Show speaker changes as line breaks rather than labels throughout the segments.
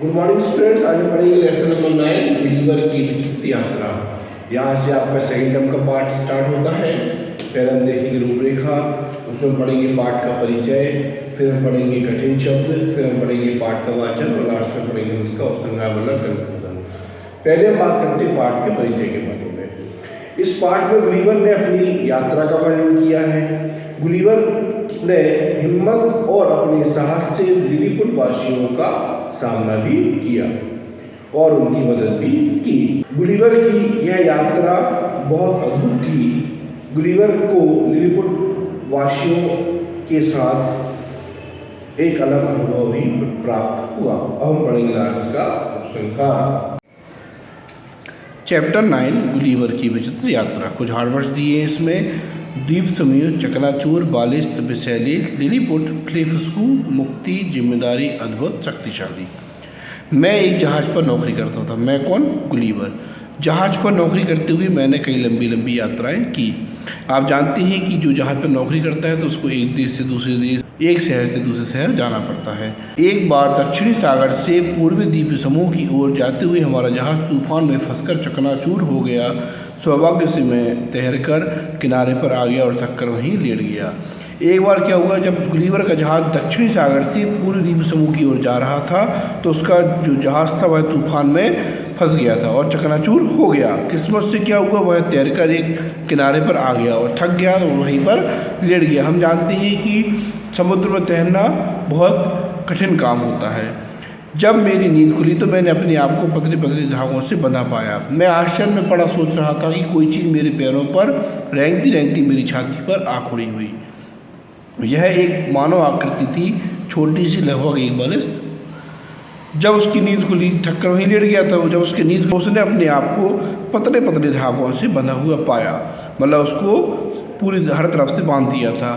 Good morning students. आज हम पढ़ेंगे लेसन नंबर 9 बिलीवर की विचित्र यात्रा। यहाँ से आपका सेकंड टर्म का पार्ट स्टार्ट होता है। पहले हम देखेंगे रूपरेखा, उसमें पढ़ेंगे पाठ का परिचय, फिर हम पढ़ेंगे कठिन शब्द, फिर हम पढ़ेंगे पाठ का वाचन और लास्ट में पढ़ेंगे उसका उपसंहार मतलब कंक्लूजन। पहले हम बात करते हैं पाठ के परिचय के बारे में। इस पाठ में गुलिवर ने अपनी यात्रा का वर्णन किया है। गुलिवर ने हिम्मत और अपने साहस से लिलीपुट वासियों का सामना भी किया और उनकी मदद भी की। गुलिवर की यह यात्रा बहुत अद्भुत थी। गुलिवर को लिलीपुट वासियों के साथ एक अलग अनुभव भी प्राप्त हुआ। अब हम पढ़ेंगे इसका उपसंहार। चैप्टर 9 गुलिवर की विचित्र यात्रा। कुछ हार्डवर्ड्स दिए इसमें: द्वीप समूह, चकनाचूर, बालिस्त, विशैली, लिलीपुट, फ्लेफस्कू, मुक्ति, जिम्मेदारी, अद्भुत, शक्तिशाली। मैं एक जहाज़ पर नौकरी करता था। मैं कौन? गुलिवर। जहाज़ पर नौकरी करते हुए मैंने कई लंबी लंबी यात्राएं की। आप जानते हैं कि जो जहाज़ पर नौकरी करता है तो उसको एक देश से दूसरे देश, एक शहर से दूसरे शहर जाना पड़ता है। एक बार दक्षिणी सागर से पूर्वी द्वीप समूह की ओर जाते हुए हमारा जहाज़ तूफान में फंसकर चकनाचूर हो गया। सौभाग्य से मैं तैरकर किनारे पर आ गया और थककर वहीं लेट गया। एक बार क्या हुआ, जब गुलिवर का जहाज़ दक्षिणी सागर से पूर्वी द्वीप समूह की ओर जा रहा था तो उसका जो जहाज़ था वह तूफान में फंस गया था और चकनाचूर हो गया। किस्मत से क्या हुआ, वह तैरकर एक किनारे पर आ गया और थक गया और वहीं पर लेट गया। हम जानते हैं कि समुद्र में तैरना बहुत कठिन काम होता है। जब मेरी नींद खुली तो मैंने अपने आप को पतले पतले धागों से बंधा पाया। मैं आश्चर्य में पड़ा सोच रहा था कि कोई चीज़ मेरे पैरों पर रेंगती रेंगती मेरी छाती पर आ खड़ी हुई। यह एक मानव आकृति थी, छोटी सी, लगभग एक बलिष्ठ। जब उसकी नींद खुली, थककर वहीं लेट गया था। जब उसकी नींद खुली उसने अपने आप को पतले पतले धागों से बंधा हुआ पाया, मतलब उसको पूरी हर तरफ से बांध दिया था।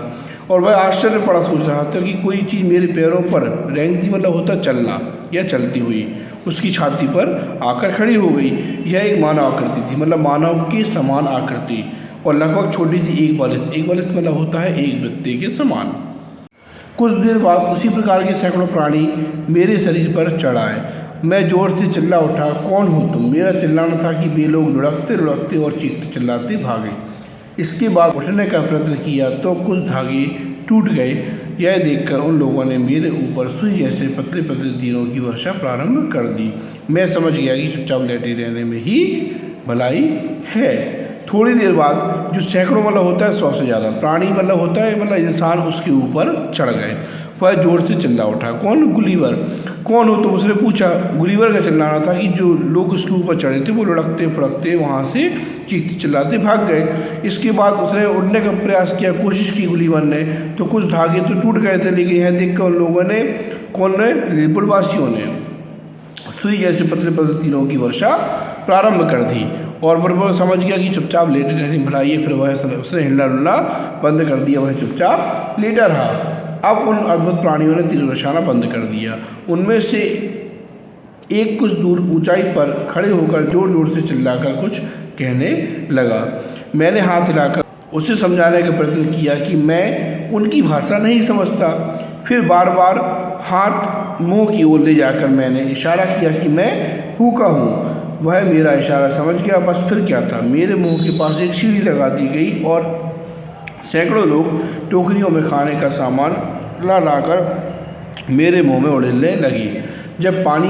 और वह आश्चर्य पड़ा सोच रहा था कि कोई चीज़ मेरे पैरों पर रेंगती, मतलब होता चलना या चलती हुई, उसकी छाती पर आकर खड़ी हो गई। यह एक मानव आकृति थी, मतलब मानव के समान आकृति और लगभग छोटी सी एक बलिष्ठ। एक बलिष्ठ मतलब होता है एक वृत्ति के समान। कुछ देर बाद उसी प्रकार के सैकड़ों प्राणी मेरे शरीर पर चढ़ आए। मैं जोर से चिल्ला उठा, कौन हो तुम? मेरा चिल्लाना था कि वे लोग लुढ़कते लुढ़कते और चीखते चिल्लाते भागे। इसके बाद उठने का प्रयत्न किया तो कुछ धागे टूट गए। यह देखकर उन लोगों ने मेरे ऊपर सुई जैसे पतले पतले तीरों की वर्षा प्रारंभ कर दी। मैं समझ गया कि चुपचाप लेटे रहने में ही भलाई है। थोड़ी देर बाद जो सैकड़ों मतलब होता है 100 से ज़्यादा प्राणी मतलब होता है, मतलब इंसान उसके ऊपर चढ़ गए। वह जोर से चिल्ला उठा, कौन? गुलिवर। कौन हो? तो उसने पूछा। गुलिवर का चिल्लाना था कि जो लोग उसके ऊपर चढ़े थे वो लुढ़कते फुड़कते वहाँ से चीखते चिल्लाते भाग गए। इसके बाद उसने उड़ने का प्रयास किया, कोशिश की गुलिवर ने, तो कुछ धागे तो टूट गए थे, लेकिन यह देखकर उन लोगों ने, कौन ने? लिलीपुट वासियों ने सुई जैसे पतले पतले तीरों की वर्षा प्रारंभ कर दी और वो समझ गया कि चुपचाप लेटे रहने भलाई है। फिर वह उसने हिलना डुलना बंद कर दिया, वह चुपचाप लेटा रहा। अब उन अद्भुत प्राणियों ने तीर बरसाना बंद कर दिया। उनमें से एक कुछ दूर ऊंचाई पर खड़े होकर जोर जोर से चिल्लाकर कुछ कहने लगा। मैंने हाथ हिलाकर उसे समझाने का प्रयत्न किया कि मैं उनकी भाषा नहीं समझता। फिर बार बार हाथ मुंह की ओर ले जाकर मैंने इशारा किया कि मैं भूखा हूँ। वह मेरा इशारा समझ गया। बस फिर क्या था, मेरे मुंह के पास एक सीढ़ी लगा दी गई और सैकड़ों लोग टोकरियों में खाने का सामान ला लाकर मेरे मुंह में उड़ेलने लगी। जब पानी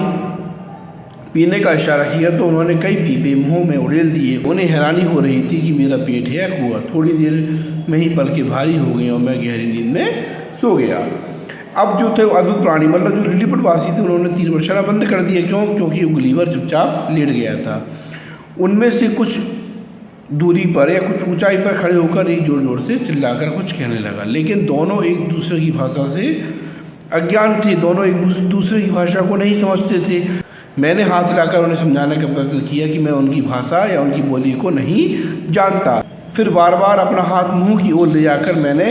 पीने का इशारा किया तो उन्होंने कई पीपे मुंह में उड़ेल दिए। उन्हें हैरानी हो रही थी कि मेरा पेट हैक हुआ। थोड़ी देर में ही पलकें भारी हो गई और मैं गहरी नींद में सो गया। अब जो थे अद्भुत प्राणी, मतलब जो लिलीपुट वासी थे, उन्होंने तीर बरसाना बंद कर दिया। क्यों? क्योंकि गुलिवर चुपचाप लेट गया था। उनमें से कुछ दूरी पर या कुछ ऊंचाई पर खड़े होकर एक जोर जोर से चिल्लाकर कुछ कहने लगा, लेकिन दोनों एक दूसरे की भाषा से अज्ञान थे। दोनों एक दूसरे की भाषा को नहीं समझते थे। मैंने हाथ हिलाकर उन्हें समझाने का प्रयत्न किया कि मैं उनकी भाषा या उनकी बोली को नहीं जानता। फिर बार बार अपना हाथ मुंह की ओर ले जाकर मैंने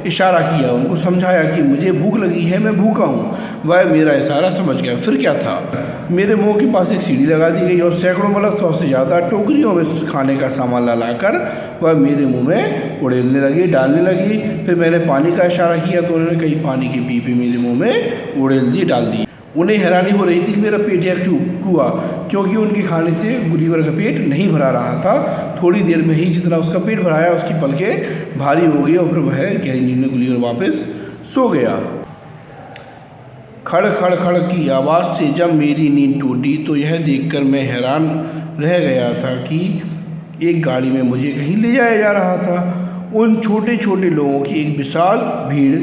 इशारा किया, उनको समझाया कि मुझे भूख लगी है, मैं भूखा हूँ। वह मेरा इशारा समझ गया। फिर क्या था, मेरे मुंह के पास एक सीढ़ी लगा दी गई और सैकड़ों मतलब 100 से ज़्यादा टोकरियों में खाने का सामान ला लाकर वह मेरे मुंह में उड़ेलने लगी, डालने लगी। फिर मैंने पानी का इशारा किया तो उन्होंने कई पानी के पीपे मेरे मुंह में उड़ेल दिए, डाल दिए। उन्हें हैरानी हो रही थी मेरा पेट यह क्यों हुआ, क्योंकि उनके खाने से गुलीवर का पेट नहीं भरा रहा था। थोड़ी देर में ही जितना उसका पेट भराया उसकी पलकें भारी हो गई और फिर वह गहरी नींद में गुलीवर वापस सो गया। खड़ खड़ खड़ की आवाज़ से जब मेरी नींद टूटी तो यह देखकर मैं हैरान रह गया था कि एक गाड़ी में मुझे कहीं ले जाया जा रहा था। उन छोटे छोटे लोगों की एक विशाल भीड़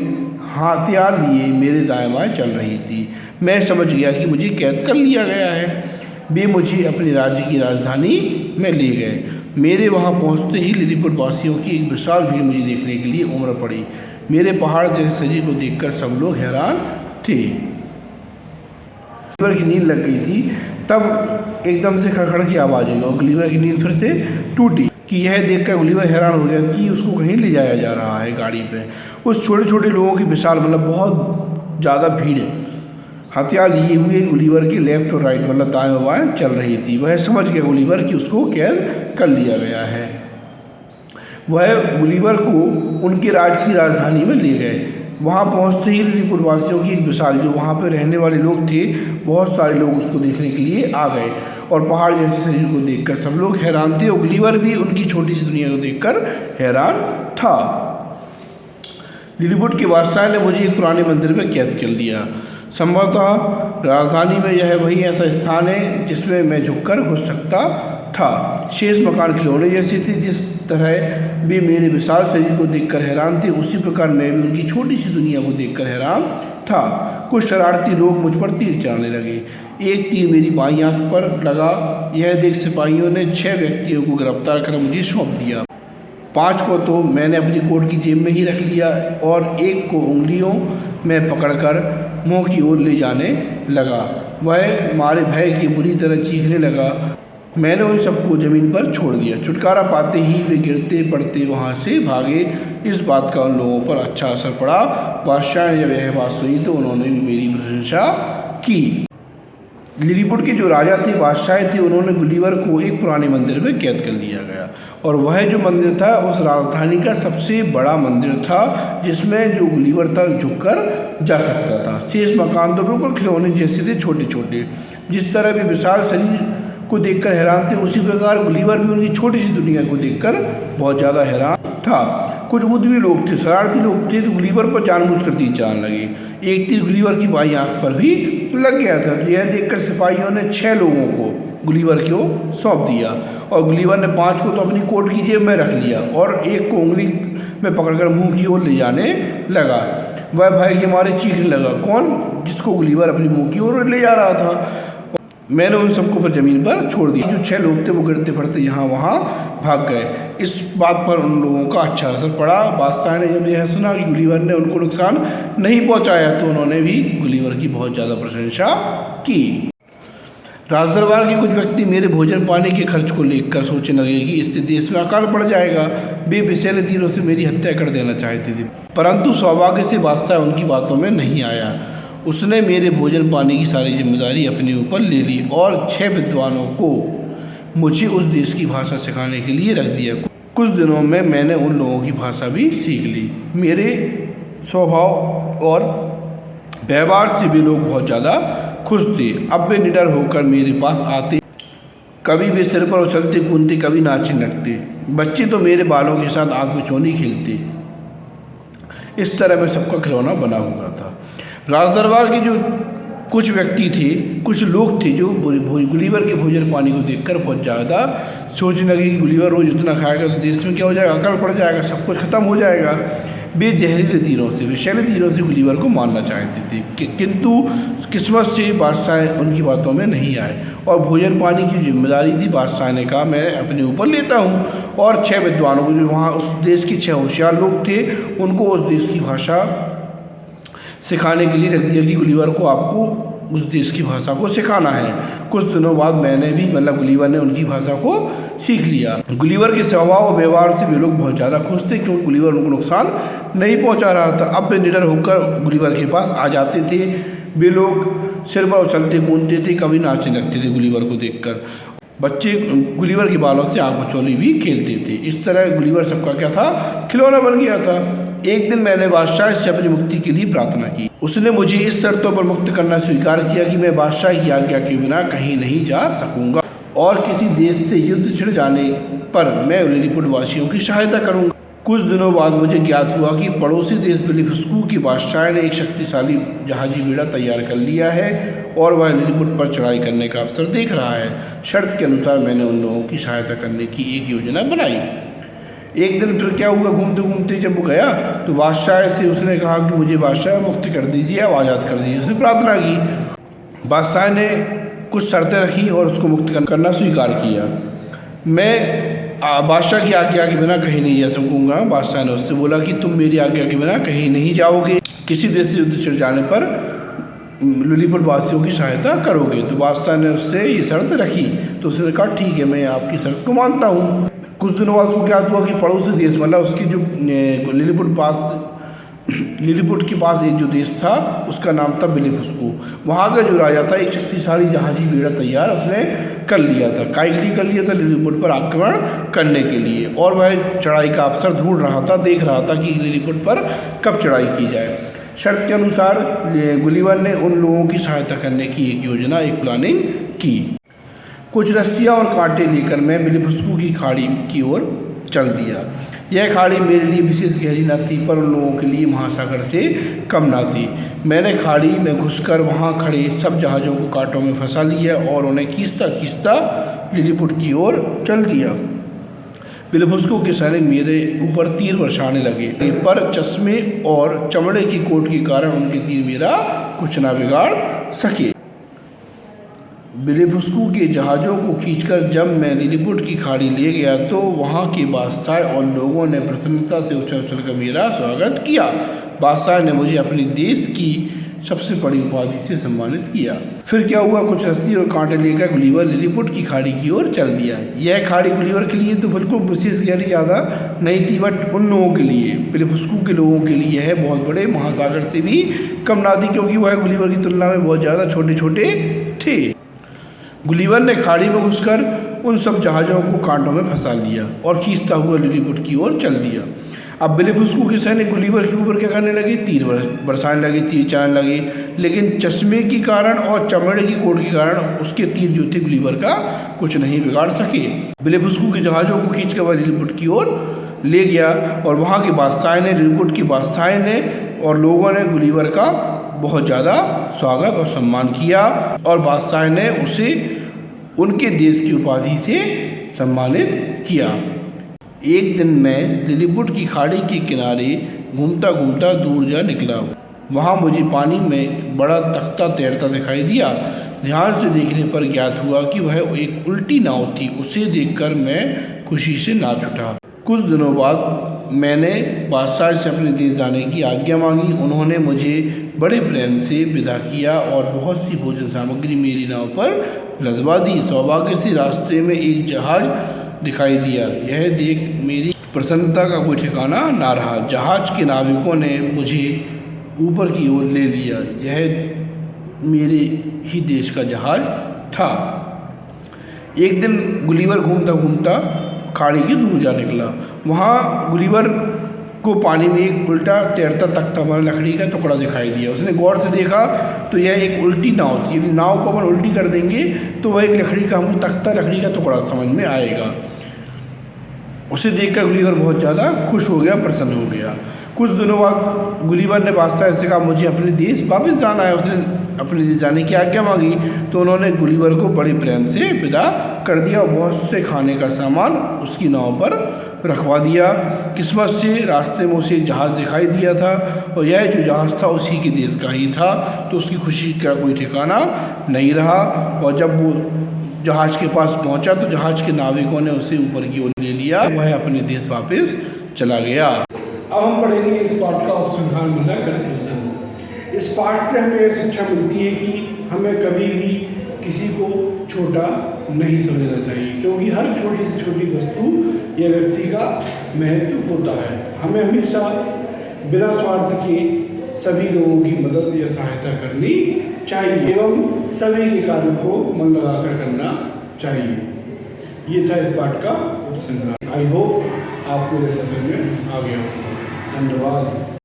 हथियार लिए मेरे दाएं बाएं चल रही थी। मैं समझ गया कि मुझे कैद कर लिया गया है। वे मुझे अपने राज्य की राजधानी में ले गए। मेरे वहां पहुंचते ही लिलीपुट वासियों की एक विशाल भीड़ मुझे देखने के लिए उमड़ पड़ी। मेरे पहाड़ जैसे शरीर को देखकर सब लोग हैरान थे। गुलीवर की नींद लग गई थी, तब एकदम से खड़खड़ की आवाज़ आई और गुलीवर की नींद फिर से टूटी कि यह देखकर गुलीवर हैरान हो गया कि उसको कहीं ले जाया जा रहा है गाड़ी पे। उस छोटे छोटे लोगों की विशाल मतलब बहुत ज़्यादा भीड़ हथियार लिए हुए गुलीवर के लेफ्ट और राइट मतलब दाएं और बाएं चल रही थी। वह समझ गया गुलीवर कि उसको कैद कर लिया गया है। वह गुलीवर को उनके राज्य की राजधानी में ले गए। वहाँ पहुँचते ही लिलीपुट वासियों की एक विशाल जो वहाँ पर रहने वाले लोग थे बहुत सारे लोग उसको देखने के लिए आ गए और पहाड़ जैसे शरीर को देखकर सब लोग हैरान थे और गुलीवर भी उनकी छोटी सी दुनिया को देखकर हैरान था। लिलीपुट के बादशाह ने मुझे एक पुराने मंदिर में कैद कर लिया। संभवतः राजधानी में यह वही ऐसा स्थान है जिसमें मैं झुककर घुस सकता था। शेष मकान खिलौने जैसे थे। जिस तरह वे मेरे विशाल शरीर को देखकर हैरान थे उसी प्रकार मैं भी उनकी छोटी सी दुनिया को देखकर हैरान था। कुछ शरारती लोग मुझ पर तीर चलाने लगे। एक तीर मेरी बाईं आंख पर लगा। यह देख सिपाहियों ने 6 व्यक्तियों को गिरफ्तार कर मुझे सौंप दिया। 5 को तो मैंने अपनी कोट की जेब में ही रख लिया और एक को उंगलियों में पकड़कर मुंह की ओर ले जाने लगा। वह मारे भय के बुरी तरह चीखने लगा। मैंने उन सबको ज़मीन पर छोड़ दिया। छुटकारा पाते ही वे गिरते पड़ते वहाँ से भागे। इस बात का उन लोगों पर अच्छा असर पड़ा। बादशाह ने जब यह बात सुनी तो उन्होंने भी मेरी प्रशंसा की। लिलीपुट के जो राजा थे बादशाह थे उन्होंने गुलीवर को एक पुराने मंदिर में कैद कर लिया गया और वह जो मंदिर था उस राजधानी का सबसे बड़ा मंदिर था जिसमें जो गुलीवर था झुककर जा सकता था। शेष मकान तो बिल्कुल खिलौने जैसे थे छोटे छोटे। जिस तरह वे विशाल शरीर को देखकर हैरान थे उसी प्रकार गुलीवर भी उनकी छोटी सी दुनिया को देखकर बहुत ज़्यादा हैरान था। कुछ उद्यमी लोग थे शरारती लोग थे तो गुलीवर पर जानबूझकर तीर चलाने लगे। एक तीर गुलीवर की बाईं आंख पर भी लग गया था। यह देखकर सिपाहियों ने 6 लोगों को गुलीवर को सौंप दिया और गुलीवर ने 5 को तो अपनी कोट की जेब में रख लिया और एक को उंगली में पकड़कर मुंह की ओर ले जाने लगा। वह भय के मारे चीखने लगा। कौन? जिसको गुलीवर अपनी मुंह की ओर ले जा रहा था। मैंने उन सबको फिर ज़मीन पर छोड़ दिया। जो 6 लोग थे वो गिरते पड़ते यहाँ वहाँ भाग गए। इस बात पर उन लोगों का अच्छा असर पड़ा। बादशाह ने जब यह सुना कि गुलीवर ने उनको नुकसान नहीं पहुँचाया तो उन्होंने भी गुलीवर की बहुत ज़्यादा प्रशंसा की। राजदरबार के कुछ व्यक्ति मेरे भोजन पानी के खर्च को लेकर सोचने लगे कि इससे देश में अकाल पड़ जाएगा। वे विषैले तीरों से मेरी हत्या कर देना चाहते थे, परंतु सौभाग्य से बादशाह उनकी बातों में नहीं आया। उसने मेरे भोजन पानी की सारी जिम्मेदारी अपने ऊपर ले ली और 6 विद्वानों को मुझे उस देश की भाषा सिखाने के लिए रख दिया। कुछ दिनों में मैंने उन लोगों की भाषा भी सीख ली। मेरे स्वभाव और व्यवहार से वे लोग बहुत ज़्यादा खुश थे। अब वे निडर होकर मेरे पास आते। कभी वे सिर पर उछलते कूदते, कभी नाचे नचते। बच्चे तो मेरे बालों के साथ आग में चोनी खेलते। इस तरह मैं सबका खिलौना बना हुआ था। राजदरबार के जो कुछ व्यक्ति थे, कुछ लोग थे जो गुलीवर के भोजन पानी को देखकर बहुत ज़्यादा सोचने लगे कि गुलीवर रोज इतना खाएगा तो देश में क्या हो जाएगा, अकाल पड़ जाएगा, सब कुछ खत्म हो जाएगा। वे जहरीले तीरों से, विषैले तीरों से गुलीवर को मारना चाहते थे, किंतु किस्मत से बादशाह उनकी बातों में नहीं आए और भोजन पानी की जिम्मेदारी थी। बादशाह ने कहा मैं अपने ऊपर लेता हूँ और 6 विद्वानों को जो वहाँ उस देश के 6 होशियार लोग थे उनको उस देश की भाषा सिखाने के लिए रख दिया कि गुलीवर को आपको उस देश की भाषा को सिखाना है। कुछ दिनों बाद मैंने भी मतलब गुलीवर ने उनकी भाषा को सीख लिया। गुलीवर के स्वभाव और व्यवहार से वे लोग बहुत ज़्यादा खुश थे क्योंकि गुलीवर उनको नुकसान नहीं पहुंचा रहा था। अब वे निडर होकर गुलीवर के पास आ जाते थे। वे लोग सिर पर उछलते कूदते थे, कभी नाचने लगते थे गुलीवर को देखकर। बच्चे गुलीवर के बालों से आँख मचौली भी खेलते थे। इस तरह गुलीवर सबका क्या था, खिलौना बन गया था। एक दिन मैंने बादशाह से अपनी मुक्ति के लिए प्रार्थना की। उसने मुझे इस शर्तों पर मुक्त करना स्वीकार किया कि मैं बादशाह की आज्ञा के बिना कहीं नहीं जा सकूंगा और किसी देश से युद्ध छिड़ जाने पर मैं लिलीपुट वासियों की सहायता करूंगा। कुछ दिनों बाद मुझे ज्ञात हुआ कि पड़ोसी देश बिलिफुस्कू के बादशाह ने एक शक्तिशाली जहाजी बेड़ा तैयार कर लिया है और वह लिलीपुट पर चढ़ाई करने का अवसर देख रहा है। शर्त के अनुसार मैंने उन लोगों की सहायता करने की एक योजना बनाई। एक दिन फिर क्या हुआ, घूमते घूमते जब वो गया तो बादशाह से उसने कहा कि मुझे बादशाह मुक्त कर दीजिए, अब आज़ाद कर दीजिए। उसने प्रार्थना की। बादशाह ने कुछ शर्तें रखी और उसको मुक्त करना स्वीकार किया। मैं बादशाह की आज्ञा के बिना कहीं नहीं जा सकूंगा। बादशाह ने उससे बोला कि तुम मेरी आज्ञा के बिना कहीं नहीं जाओगे, किसी देश से युद्ध छिड़ जाने पर लिलीपुट वासियों की सहायता करोगे। तो बादशाह ने उससे ये शर्त रखी। तो उसने कहा ठीक है, मैं आपकी शर्त को मानता हूँ। कुछ दिनों बाद उसको क्या हुआ कि पड़ोसी देश मतलब उसकी जो लिलीपुट के पास एक जो देश था उसका नाम था बिलिफुस्कू। वहाँ का जो राजा था एक शक्तिशाली जहाजी बेड़ा तैयार उसने कर लिया था। काय के लिए कर लिया था? लिलीपुट पर आक्रमण करने के लिए। और वह चढ़ाई का अवसर ढूंढ रहा था, देख रहा था कि लिलीपुट पर कब चढ़ाई की जाए। शर्त के अनुसार गुलिवर ने उन लोगों की सहायता करने की एक योजना, एक प्लानिंग की। कुछ रस्सियाँ और कांटे लेकर मैं बिलिफुस्कू की खाड़ी की ओर चल दिया। यह खाड़ी मेरे लिए विशेष गहरी न थी, पर उन लोगों के लिए महासागर से कम न थी। मैंने खाड़ी में घुसकर वहां खड़े सब जहाज़ों को कांटों में फंसा लिया और उन्हें खींचता खींचता लिलीपुट की ओर चल दिया। बिलिफुस्कू के सैनिक मेरे ऊपर तीर बरसाने लगे, पर चश्मे और चमड़े की कोट के कारण उनके तीर मेरा कुछ न बिगाड़ सके। बिलिफुस्कू के जहाज़ों को खींचकर जब मैं लिलीपुट की खाड़ी ले गया तो वहाँ के बादशाह और लोगों ने प्रसन्नता से उछल उछल कर मेरा स्वागत किया। बादशाह ने मुझे अपने देश की सबसे बड़ी उपाधि से सम्मानित किया। फिर क्या हुआ, कुछ रस्सी और कांटे लेकर गुलिवर लिलीपुट की खाड़ी की ओर चल दिया। यह खाड़ी गुलिवर के लिए तो बिल्कुल विशेष गहरी ज़्यादा नहीं थी, बट उन लोगों के लिए, बिलिफुस्कू के लोगों के लिए यह बहुत बड़े महासागर से भी कम ना थी, क्योंकि वह गुलिवर की तुलना में बहुत ज़्यादा छोटे छोटे थे। गुलिवर ने खाड़ी में घुसकर उन सब जहाज़ों को कांटों में फंसा लिया और खींचता हुआ लिलीपुट की ओर चल दिया। अब बिलिफुस्कू के सैनिक गुलिवर के ऊपर क्या करने लगे? तीर बरसाने लगे, तीर चलाने लगे, लेकिन चश्मे के कारण और चमड़े की कोट के कारण उसके तीर जो थे गुलिवर का कुछ नहीं बिगाड़ सके। बिलिफुस्कू के जहाज़ों को खींच कर वह लिलीपुट की ओर ले गया और वहाँ के बादशाह ने, लिलीपुट के बादशाह ने और लोगों ने गुलिवर का बहुत ज़्यादा स्वागत और सम्मान किया और बादशाह ने उसे उनके देश की उपाधि से सम्मानित किया। एक दिन मैं लिलीपुट की खाड़ी के किनारे घूमता घूमता दूर जा निकला। वहाँ मुझे पानी में बड़ा तख्ता तैरता दिखाई दिया। ध्यान से देखने पर ज्ञात हुआ कि वह एक उल्टी नाव थी। उसे देखकर मैं खुशी से नाच उठा। कुछ दिनों बाद मैंने बादशाह से अपने देश जाने की आज्ञा मांगी। उन्होंने मुझे बड़े प्रेम से विदा किया और बहुत सी भोजन सामग्री मेरी नाव पर लदवा दी। सौभाग्य से रास्ते में एक जहाज़ दिखाई दिया। यह देख मेरी प्रसन्नता का कोई ठिकाना ना रहा। जहाज़ के नाविकों ने मुझे ऊपर की ओर ले लिया। यह मेरे ही देश का जहाज़ था। एक दिन गुलिवर घूमता घूमता खाड़ी के दूर जा निकला। वहाँ गुलिवर को पानी में एक उल्टा तैरता तख्ता वाला लकड़ी का टुकड़ा दिखाई दिया। उसने गौर से देखा तो यह एक उल्टी नाव थी। यदि नाव को अपन उल्टी कर देंगे तो वह एक लकड़ी का हमको तख्ता, लकड़ी का टुकड़ा समझ में आएगा। उसे देखकर गुलिवर बहुत ज़्यादा खुश हो गया, प्रसन्न हो गया। कुछ दिनों बाद गुलिवर ने बादशाह से कहा मुझे अपने देश वापस जाना है। उसने अपने देश जाने की आज्ञा मांगी तो उन्होंने गुलिवर को बड़े प्रेम से विदा कर दिया और बहुत से खाने का सामान उसकी नाव पर रखवा दिया। किस्मत से रास्ते में उसे एक जहाज़ दिखाई दिया था और यह जो जहाज़ था उसी के देश का ही था। तो उसकी खुशी का कोई ठिकाना नहीं रहा और जब वो जहाज़ के पास पहुंचा तो जहाज़ के नाविकों ने उसे ऊपर की ओर ले लिया। वह अपने देश वापस चला गया। अब हम पढ़ेंगे इस पाठ का उपसंहार मतलब कंक्लूजन। इस पाठ से हमें यह शिक्षा मिलती है कि हमें कभी भी किसी को छोटा नहीं समझना चाहिए, क्योंकि हर छोटी से छोटी वस्तु या व्यक्ति का महत्व होता है। हमें हमेशा बिना स्वार्थ के सभी लोगों की मदद या सहायता करनी चाहिए एवं सभी के कार्यों को मन लगाकर करना चाहिए। ये था इस पाठ का उपसंहार। आई होप आपको समझ में आ गया हो।
धन्यवाद।